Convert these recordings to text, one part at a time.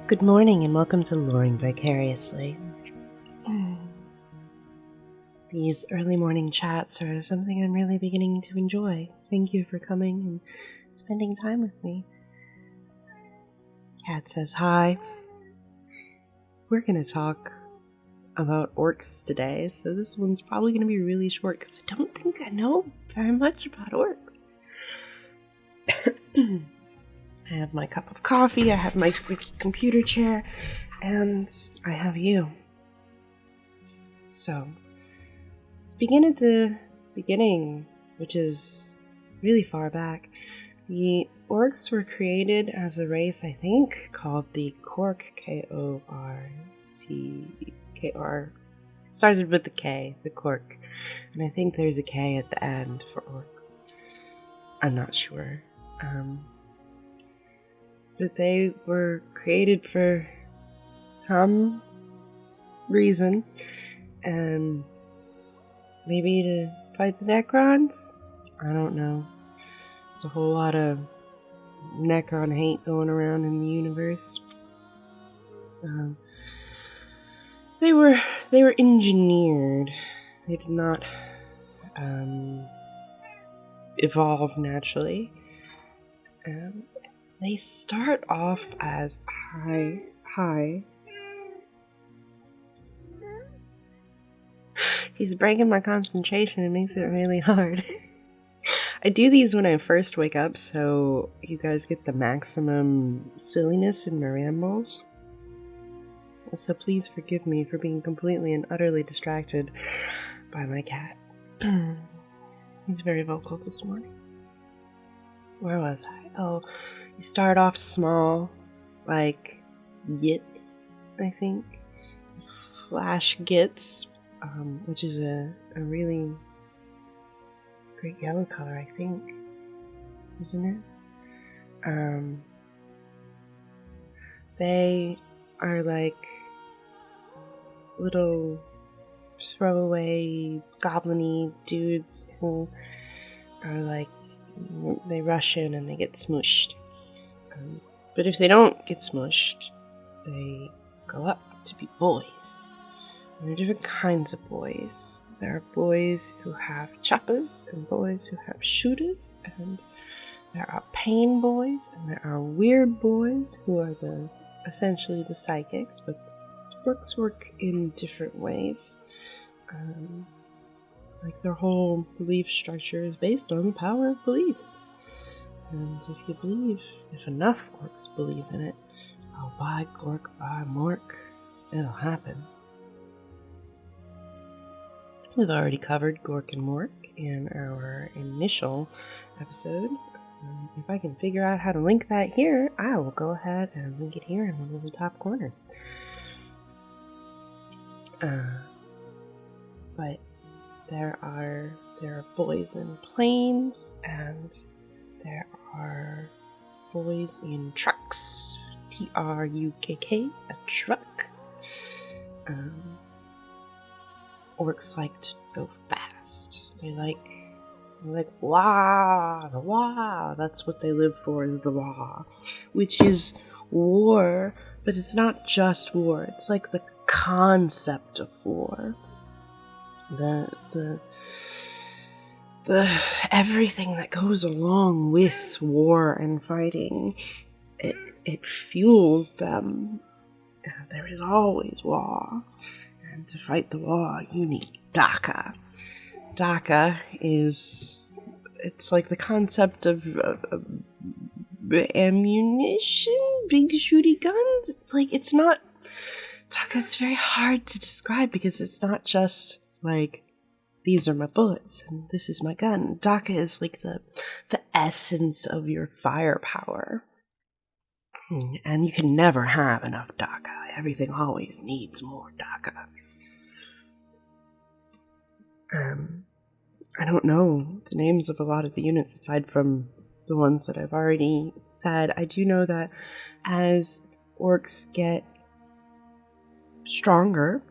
Good morning and welcome to Luring Vicariously. These early morning chats are something I'm really beginning to enjoy. Thank you for coming and spending time with me. Cat says hi. We're going to talk about orcs today, so this one's probably going to be really short because I don't think I know very much about orcs. I have my cup of coffee, I have my squeaky computer chair, and I have you. So, let's begin at the beginning, which is really far back. The orcs were created as a race, I think, called the Kork, K-O-R-C-K-R. Started with the K, the Kork. And I think there's a K at the end for orcs. I'm not sure. But they were created for some reason, and maybe to fight the Necrons? I don't know. There's a whole lot of Necron hate going around in the universe. They were engineered. They did not evolve naturally. They start off as high. He's breaking my concentration. It makes it really hard. I do these when I first wake up, so you guys get the maximum silliness in my rambles. So please forgive me for being completely and utterly distracted by my cat. He's very vocal this morning. Where was I? Oh, you start off small, like Gits, I think. Flash Gits, which is a really great yellow color, I think. Isn't it? They are like little throwaway goblin-y dudes who are like, they rush in and they get smushed. But if they don't get smushed, they grow up to be boys. And there are different kinds of boys. There are boys who have choppas and boys who have shooters, and there are pain boys and there are weird boys who are essentially the psychics, but the orcs work in different ways. Like their whole belief structure is based on the power of belief. And if enough orcs believe in it, oh, by Gork, by Mork, it'll happen. We've already covered Gork and Mork in our initial episode. If I can figure out how to link that here, I will go ahead and link it here in the little top corners. But there are boys in planes, and there are boys in trucks. T-R-U-K-K, a truck. Orcs like to go fast. They like wah. That's what they live for, is the wah, which is war, but it's not just war. It's like the concept of war. The everything that goes along with war and fighting, it fuels them. There is always war, and to fight the war, you need Daka. Daka it's like the concept of ammunition, big shooty guns. It's not. Daka's very hard to describe because it's not just like, these are my bullets and this is my gun. Daka is like the essence of your firepower. And you can never have enough Daka. Everything always needs more Daka. I don't know the names of a lot of the units aside from the ones that I've already said. I do know that as orcs get stronger,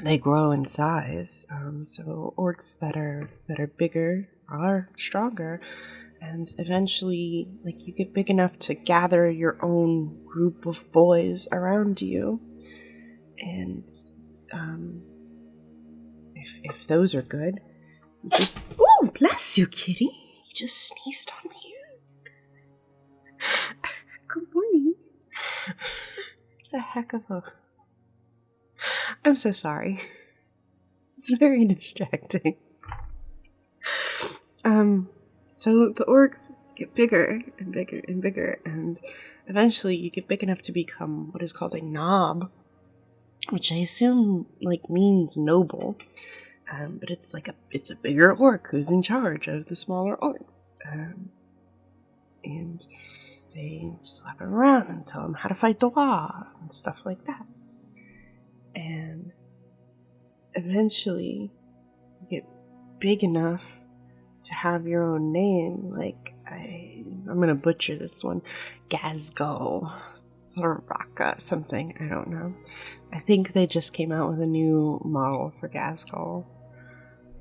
they grow in size. So orcs that are bigger are stronger, And eventually, like, you get big enough to gather your own group of boys around you. And if those are good, you just... Ooh, bless you, kitty. You just sneezed on me. Good morning. It's a heck of a... I'm so sorry. It's very distracting. So the orcs get bigger and bigger and bigger, and eventually you get big enough to become what is called a knob, which I assume like means noble. But it's like it's a bigger orc who's in charge of the smaller orcs, and they slap him around and tell him how to fight the Wa and stuff like that. And eventually, you get big enough to have your own name. Like I'm gonna butcher this one, Gazgul, Tharaka, something. I don't know. I think they just came out with a new model for Gazgul.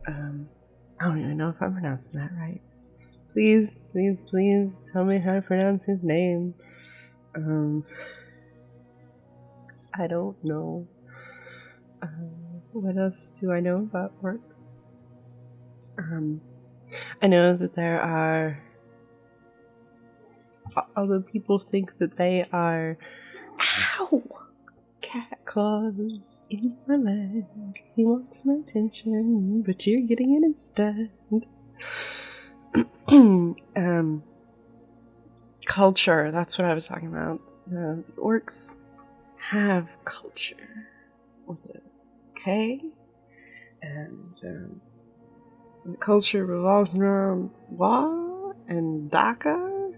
I don't even know if I'm pronouncing that right. Please, please, please tell me how to pronounce his name. 'Cause I don't know. What else do I know about orcs? I know that there are... Although people think that they are... Ow! Cat claws in my leg. He wants my attention, but you're getting it instead. Culture, that's what I was talking about. The orcs have culture with a K, and the culture revolves around Wa and Daka,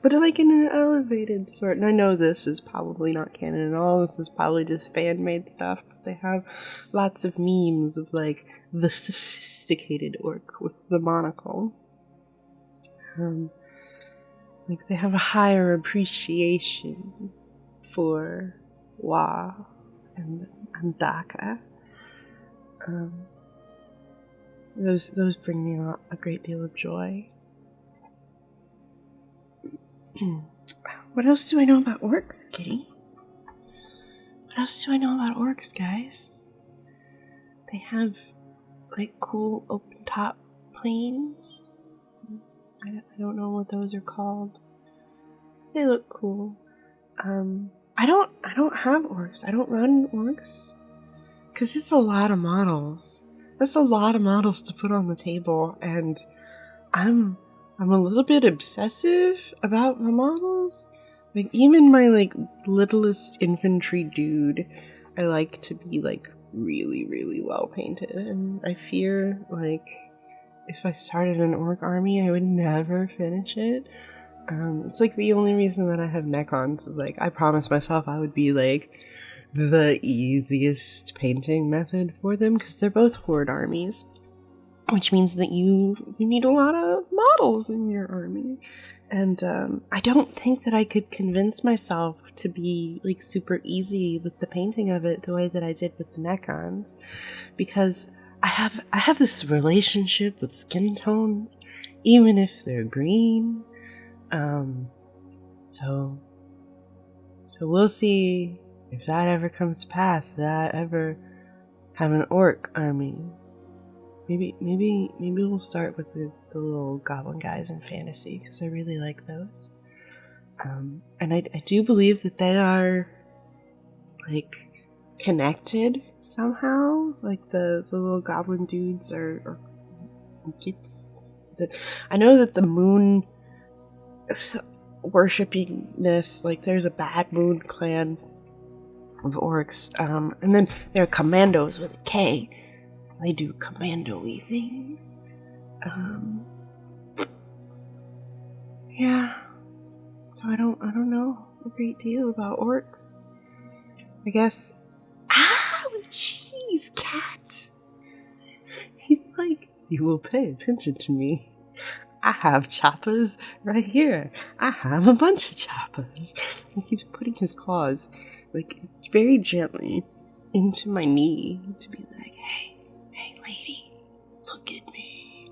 but like in an elevated sort. And I know this is probably not canon at all. This is probably just fan-made stuff. But they have lots of memes of like the sophisticated orc with the monocle. Like they have a higher appreciation for Wa and Daka. Those bring me a great deal of joy. What else do I know about orcs, kitty? What else do I know about orcs, guys? They have like cool open top planes. I don't know what those are called. They look cool. I don't have orcs. I don't run orcs. 'Cause it's a lot of models. That's a lot of models to put on the table, and I'm a little bit obsessive about my models. Like even my like littlest infantry dude, I like to be like really, really well painted, and I fear like if I started an orc army, I would never finish it. It's like the only reason that I have Necrons is like I promised myself I would be like the easiest painting method for them, because they're both horde armies, which means that you need a lot of models in your army. And I don't think that I could convince myself to be like super easy with the painting of it the way that I did with the Necrons, because I have this relationship with skin tones, even if they're green. So we'll see if that ever comes to pass, that I ever have an orc army. Maybe we'll start with the little goblin guys in fantasy, because I really like those. And I do believe that they are like connected somehow. Like the little goblin dudes are gets that. I know that the moon worshippingness, like there's a bad moon clan of orcs, and then there are commandos with a K. They do commando-y things. Yeah. So I don't know a great deal about orcs. I guess. Ow, jeez, cat. He's like, you will pay attention to me. I have choppers right here. I have a bunch of choppers. He keeps putting his claws, like, very gently into my knee to be like, hey, lady, look at me.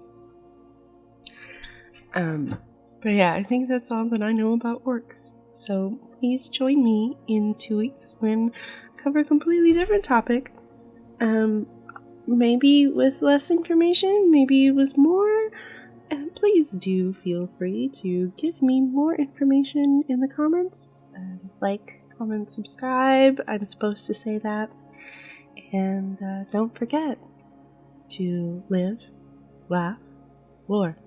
But yeah, I think that's all that I know about orcs. So please join me in 2 weeks when I cover a completely different topic. Maybe with less information, maybe with more. And please do feel free to give me more information in the comments. Like, comment, subscribe. I'm supposed to say that. And don't forget to live, laugh, lore.